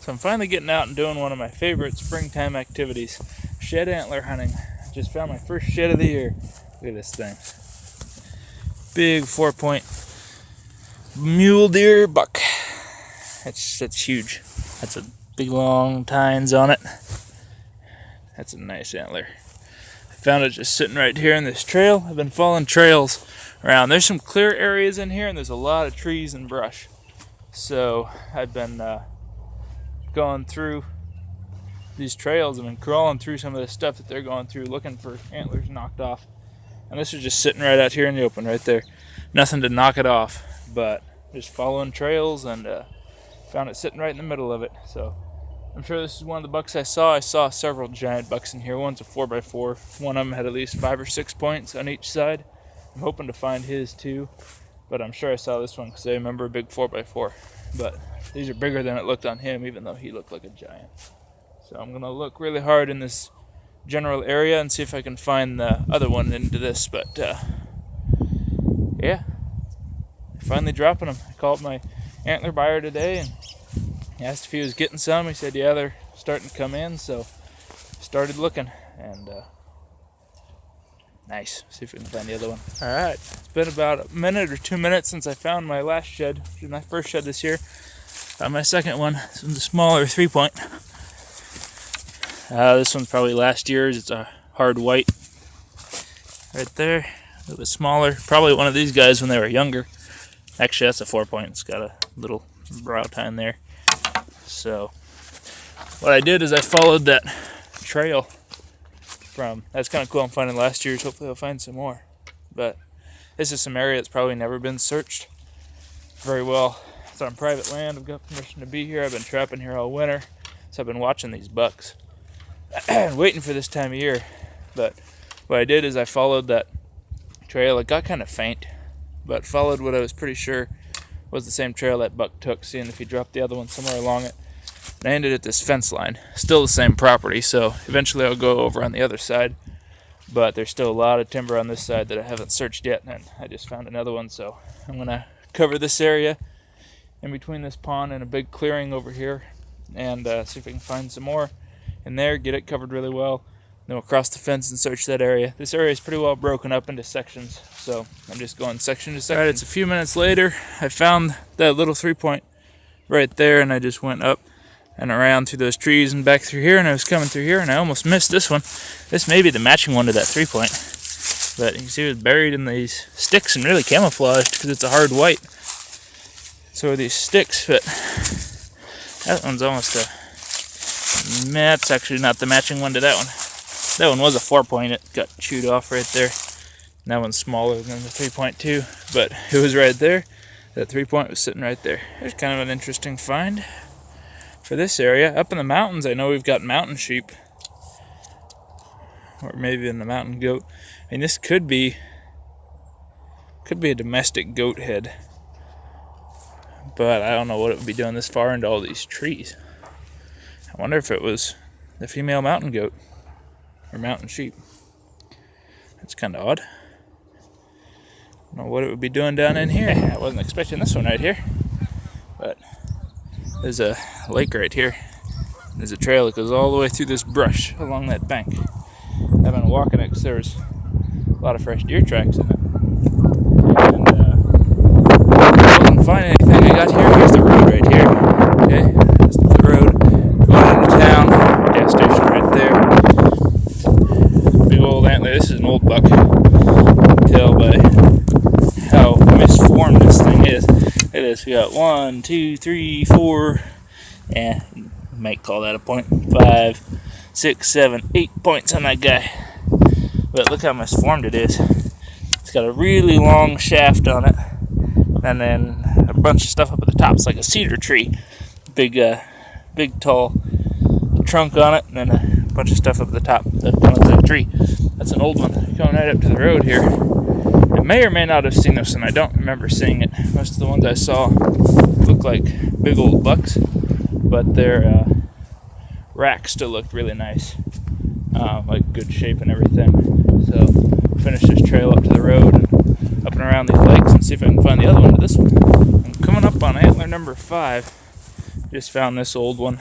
So I'm finally getting out and doing one of my favorite springtime activities, shed antler hunting. Just found my first shed of the year. Look at this thing. Big 4-point mule deer buck. That's huge. That's a big long tines on it. That's a nice antler. I found it just sitting right here in this trail. I've been following trails around. There's some clear areas in here and there's a lot of trees and brush. So I've been going through these trails and been crawling through some of the stuff that they're going through, looking for antlers knocked off. And this was just sitting right out here in the open right there. Nothing to knock it off, but just following trails and found it sitting right in the middle of it. So I'm sure this is one of the bucks I saw. I saw several giant bucks in here. One's a 4x4. One of them had at least 5 or 6 points on each side. I'm hoping to find his too, but I'm sure I saw this one because I remember a big 4x4. But these are bigger than it looked on him, even though he looked like a giant. So I'm gonna look really hard in this general area and see if I can find the other one into this. But yeah, finally dropping them. I called my antler buyer today and he asked if he was getting some. He said, yeah, they're starting to come in. So started looking and nice. See if we can find the other one. All right, it's been about a minute or 2 minutes since I found my last shed, my first shed this year. Found my second one. This one's a smaller 3-point. This one's probably last year's. It's a hard white right there. A little bit smaller. Probably one of these guys when they were younger. Actually, that's a 4-point. It's got a little brow tine there. So what I did is I followed that trail from, that's kind of cool. I'm finding last year's. Hopefully I'll find some more. But this is some area that's probably never been searched very well. It's on private land. I've got permission to be here. I've been trapping here all winter. So I've been watching these bucks. Waiting for this time of year. But what I did is I followed that trail. It got kind of faint, but followed what I was pretty sure was the same trail that buck took, seeing if he dropped the other one somewhere along it. And I ended at this fence line. Still the same property, so eventually I'll go over on the other side. But there's still a lot of timber on this side that I haven't searched yet, and I just found another one, so I'm going to cover this area in between this pond and a big clearing over here and see if I can find some more in there, get it covered really well. Then we'll cross the fence and search that area. This area is pretty well broken up into sections, so I'm just going section to section. All right, it's a few minutes later. I found that little 3-point right there, and I just went up and around through those trees and back through here, and I was coming through here, and I almost missed this one. This may be the matching one to that 3-point, but you can see it was buried in these sticks and really camouflaged because it's a hard white. So are these sticks, but that one's almost a... That's actually not the matching one to that one. That one was a 4-point. It got chewed off right there. And that one's smaller than the 3-point too, but it was right there. That 3-point was sitting right there. There's kind of an interesting find for this area. Up in the mountains, I know we've got mountain sheep, or maybe in the mountain goat. I mean, this could be a domestic goat head, but I don't know what it would be doing this far into all these trees. I wonder if it was the female mountain goat or mountain sheep. That's kind of odd. I don't know what it would be doing down in here. I wasn't expecting this one right here, but there's a lake right here. There's a trail that goes all the way through this brush along that bank. I've been walking it because there's a lot of fresh deer tracks in it. And I couldn't find anything. I got here. Here's the road right here. Okay, this is the road. Going into town. Gas station right there. Big old antler. This is an old buck. You can tell by how misformed this thing is. It is. We got 1, 2, 3, 4. Yeah, you might call that a point. 5, 6, 7, 8 points on that guy. But look how misformed it is. It's got a really long shaft on it, and then a bunch of stuff up at the top. It's like a cedar tree. Big tall trunk on it, and then a bunch of stuff up at the top that kind of looks like a tree. That's an old one coming right up to the road here. I may or may not have seen this one. I don't remember seeing it. Most of the ones I saw look like big old bucks, but their rack still looked really nice, like good shape and everything. So finish this trail up to the road and up and around these lakes and see if I can find the other one to this one. I'm coming up on antler number 5. Just found this old one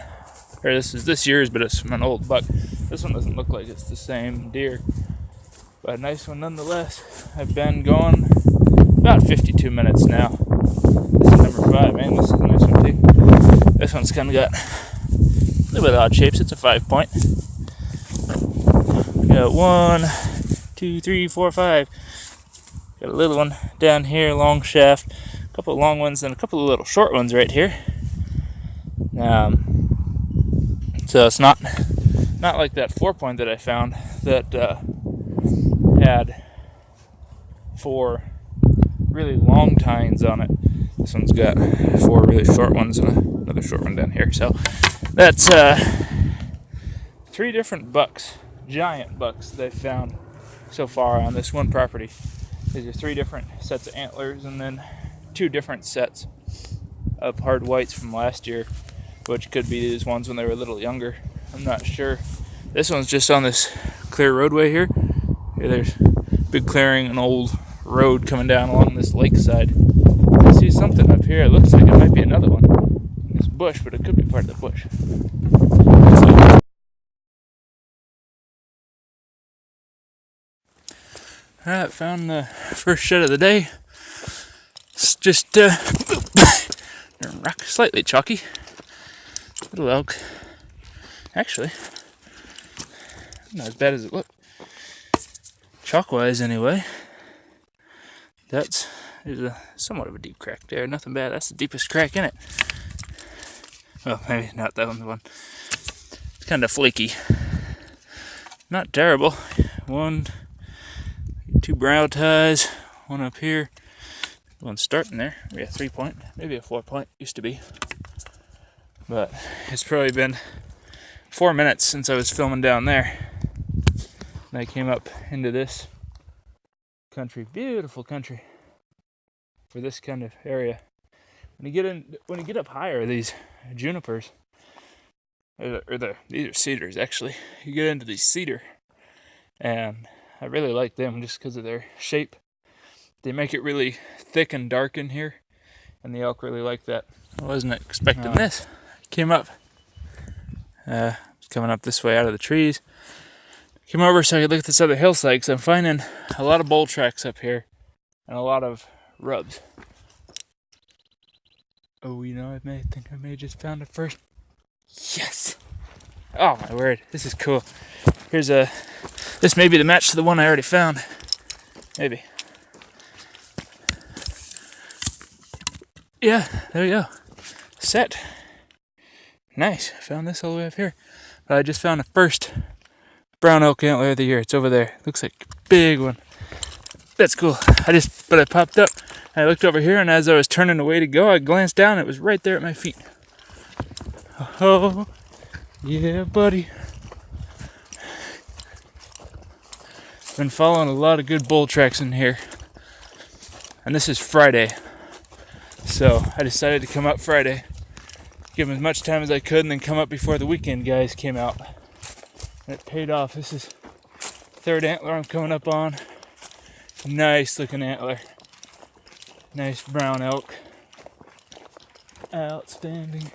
or this is this year's, but it's from an old buck. This one doesn't look like it's the same deer, but a nice one nonetheless. I've been going about 52 minutes now. This is number 5, man. This is a nice one too. This one's kind of got a little bit of odd shapes. It's a 5-point. We got 1, 2, 3, 4, 5. Got a little one down here, long shaft. A couple of long ones and a couple of little short ones right here. So it's not like that 4-point that I found that had 4 really long tines on it. This one's got 4 really short ones and another short one down here. So that's 3 different bucks, giant bucks that I've found so far on this one property. These are 3 different sets of antlers and then 2 different sets of hard whites from last year, which could be these ones when they were a little younger. I'm not sure. This one's just on this clear roadway here. There's big clearing, an old road coming down along this lakeside. I see something up here. It looks like it might be another one in this bush, but it could be part of the bush. Alright, found the first shed of the day. It's just slightly chalky. Little elk. Actually, not as bad as it looked. Chalk-wise, anyway. There's a somewhat of a deep crack there. Nothing bad. That's the deepest crack in it. Well, maybe not that one. It's kind of flaky. Not terrible. 1, 2 brow ties. 1 up here. 1 starting there. We got 3-point. Maybe a 4-point. Used to be. But it's probably been 4 minutes since I was filming down there. And I came up into this country. Beautiful country for this kind of area. When you get up higher, these junipers, these are cedars actually. You get into these cedar, and I really like them just because of their shape. They make it really thick and dark in here, and the elk really like that. I wasn't expecting this. Came up, coming up this way out of the trees. Came over so I could look at this other hillside because I'm finding a lot of bull tracks up here and a lot of rubs. Oh, you know, I may have just found it first. Yes! Oh my word, this is cool. This may be the match to the one I already found. Maybe. Yeah, there we go. Set. Nice. Found this all the way up here. But I just found the first brown elk antler of the year. It's over there. Looks like a big one. That's cool. But I popped up. I looked over here, and as I was turning away to go, I glanced down. It was right there at my feet. Oh, yeah, buddy. Been following a lot of good bull tracks in here. And this is Friday. So I decided to come up Friday. Give them as much time as I could and then come up before the weekend guys came out. And it paid off. This is 3rd antler I'm coming up on. Nice looking antler. Nice brown elk. Outstanding.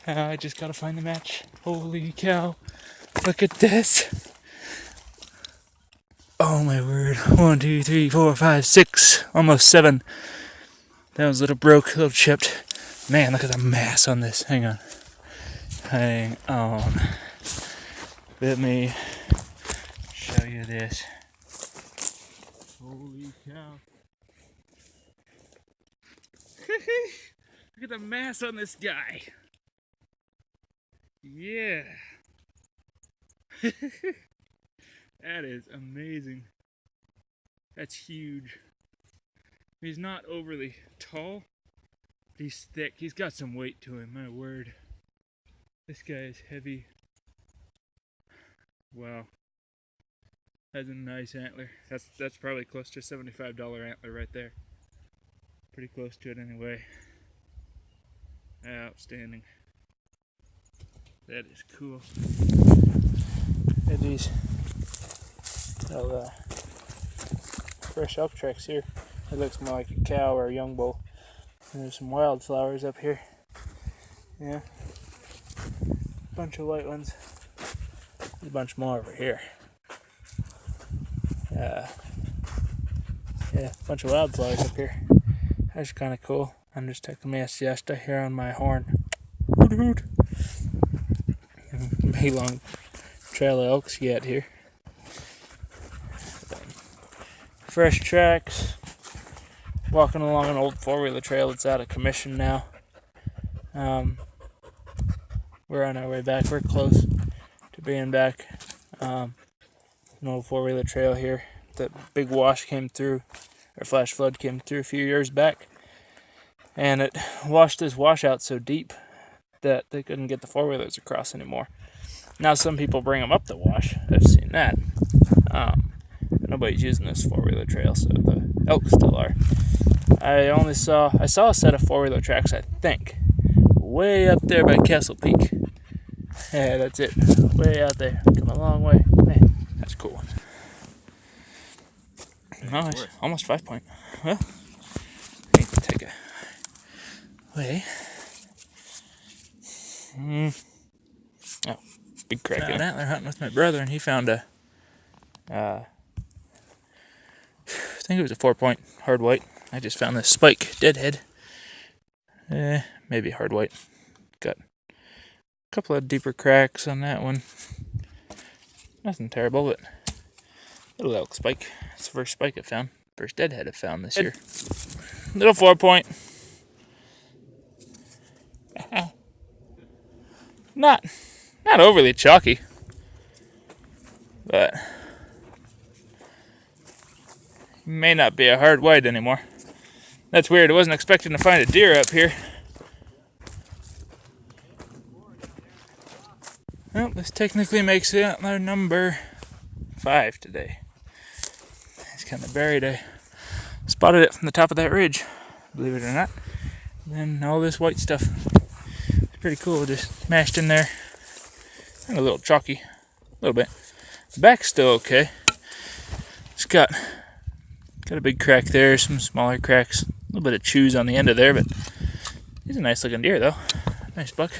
I just gotta find the match. Holy cow. Look at this. Oh my word. 1, 2, 3, 4, 5, 6. Almost 7. That was a little broke, a little chipped. Man, look at the mass on this. Hang on. Let me show you this. Holy cow. Look at the mass on this guy. Yeah. That is amazing. That's huge. He's not overly tall. He's thick. He's got some weight to him, my word. This guy is heavy. Wow. That's a nice antler. That's probably close to a $75 antler right there. Pretty close to it anyway. Outstanding. That is cool. At these fresh elk tracks here. It looks more like a cow or a young bull. And there's some wildflowers up here. Yeah. bunch of white ones. There's a bunch more over here. Yeah, a bunch of wildflowers up here. That's kind of cool. I'm just taking me a siesta here on my horn. Hoot hoot. Big long trail of elks yet here. Fresh tracks. Walking along an old 4-wheeler trail that's out of commission now. We're on our way back. We're close to being back. An old 4-wheeler trail here. That big wash came through, or flash flood came through a few years back, and it washed this washout so deep that they couldn't get the 4-wheelers across anymore. Now some people bring them up the wash. I've seen that. But nobody's using this 4-wheeler trail, so the elk still are. I saw a set of 4-wheeler tracks, I think, way up there by Castle Peak. Yeah, that's it. Way out there. Come a long way. Man, that's a cool one. Nice. Almost 5 point. Well, I need to take a way. Oh, big crack. I went antler hunting with my brother, and he found a, I think it was a 4-point hard white. I just found this spike deadhead. Maybe hard white. Got a couple of deeper cracks on that one. Nothing terrible, but little elk spike. It's the first spike I found. First deadhead I found this year. Little 4-point. Not overly chalky, but may not be a hard white anymore. That's weird. I wasn't expecting to find a deer up here. Well, this technically makes antler number 5 today. It's kind of buried. I spotted it from the top of that ridge, believe it or not. And then all this white stuff. It's pretty cool, just mashed in there. And a little chalky, a little bit. The back's still okay. It's got a big crack there, some smaller cracks, a little bit of chews on the end of there, but he's a nice looking deer though. Nice buck.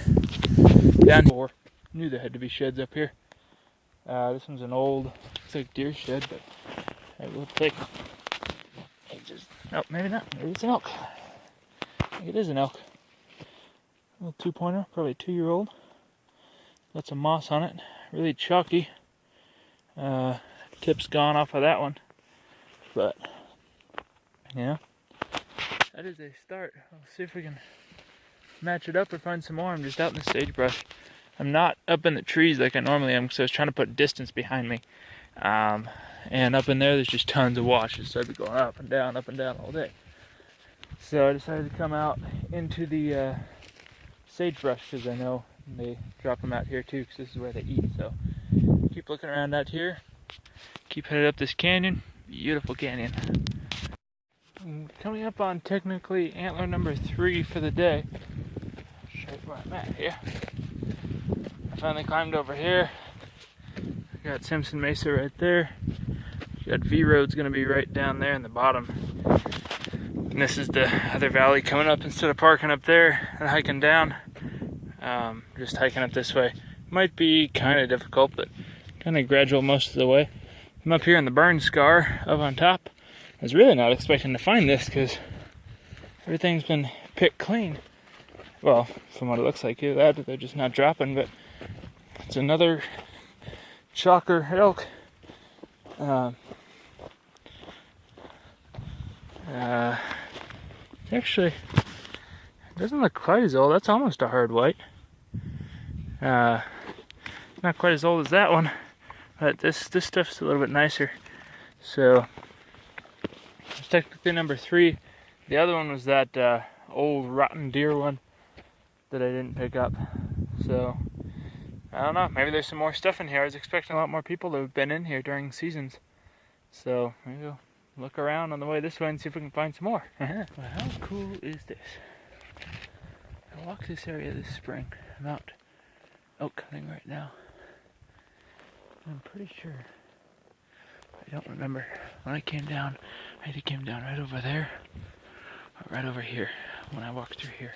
Down here. Knew there had to be sheds up here. This one's an old, looks like deer shed, but it looks like oh, maybe not. Maybe it's an elk. I think it is an elk. A little 2-pointer, probably a 2-year-old. Got some moss on it. Really chalky. Tip's gone off of that one, but yeah, that is a start. I'll see if we can match it up or find some more. I'm just out in the sagebrush. I'm not up in the trees like I normally am, because I was trying to put distance behind me. And up in there's just tons of washes, so I'd be going up and down all day. So I decided to come out into the sagebrush, because I know they drop them out here too, because this is where they eat. So keep looking around out here. Keep headed up this canyon. Beautiful canyon. I'm coming up on technically antler number 3 for the day. I'll show you where I'm at here. I finally climbed over here. I got Simpson Mesa right there. Got V Road's gonna be right down there in the bottom. And this is the other valley coming up instead of parking up there and hiking down. Just hiking up this way. Might be kind of difficult, but kind of gradual most of the way. I'm up here in the burn scar up on top. I was really not expecting to find this because everything's been picked clean. Well, from what it looks like, either that or they're just not dropping, but it's another chalker elk. Actually, it doesn't look quite as old. That's almost a hard white. Not quite as old as that one, but this stuff's a little bit nicer. So it's technically number 3. The other one was that old rotten deer one that I didn't pick up. So I don't know, maybe there's some more stuff in here. I was expecting a lot more people to have been in here during seasons. So maybe we'll look around on the way this way and see if we can find some more. Well, how cool is this? I walked this area this spring. I'm out elk hunting right now. I'm pretty sure, I don't remember, when I came down, I either came down right over there or right over here when I walked through here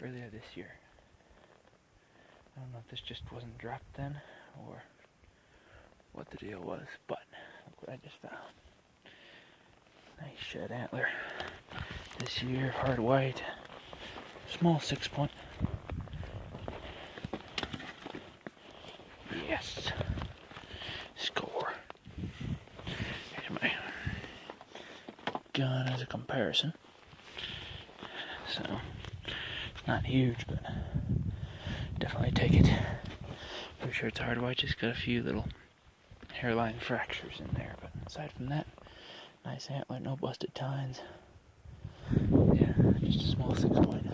earlier this year. I don't know if this just wasn't dropped then, or what the deal was, but look what I just found. Nice shed antler. This year, hard white. Small 6-point. Yes. Score. Here's my gun as a comparison. So, it's not huge, but definitely take it. Pretty sure it's hard white, just got a few little hairline fractures in there, but aside from that, nice antler, no busted tines. Yeah, just a small 6-point.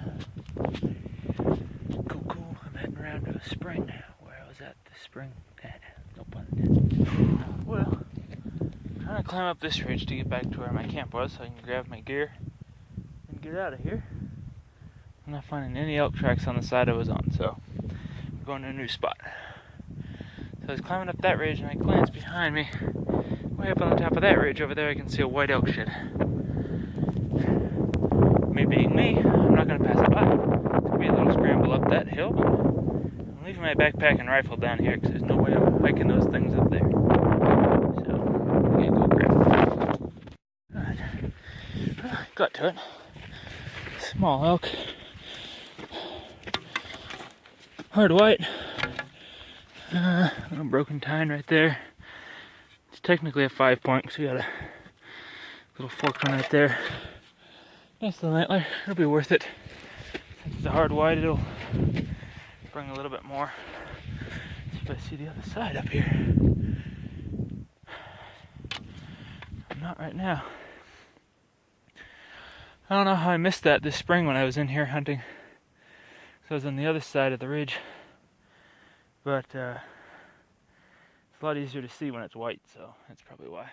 Cool. I'm heading around to a spring where I was at this spring. No pun intended. Well, I'm trying to climb up this ridge to get back to where my camp was so I can grab my gear and get out of here. I'm not finding any elk tracks on the side I was on, so I'm going to a new spot. So I was climbing up that ridge and I glanced behind me. Way up on the top of that ridge over there I can see a white elk shed. Me being me, I'm not going to pass it by. It's going to be a little scramble up that hill. I'm leaving my backpack and rifle down here because there's no way I'm hiking those things up there. So, I'm going to go grab it. Alright. Got to it. Small elk. Hard white. Little broken tine right there. It's technically a 5-point because we got a little forked one right there. Nice little antler. It'll be worth it. Since it's a hard white, it'll bring a little bit more. Let's see if I see the other side up here. I'm not right now. I don't know how I missed that this spring when I was in here hunting. So I was on the other side of the ridge. But it's a lot easier to see when it's white, so that's probably why.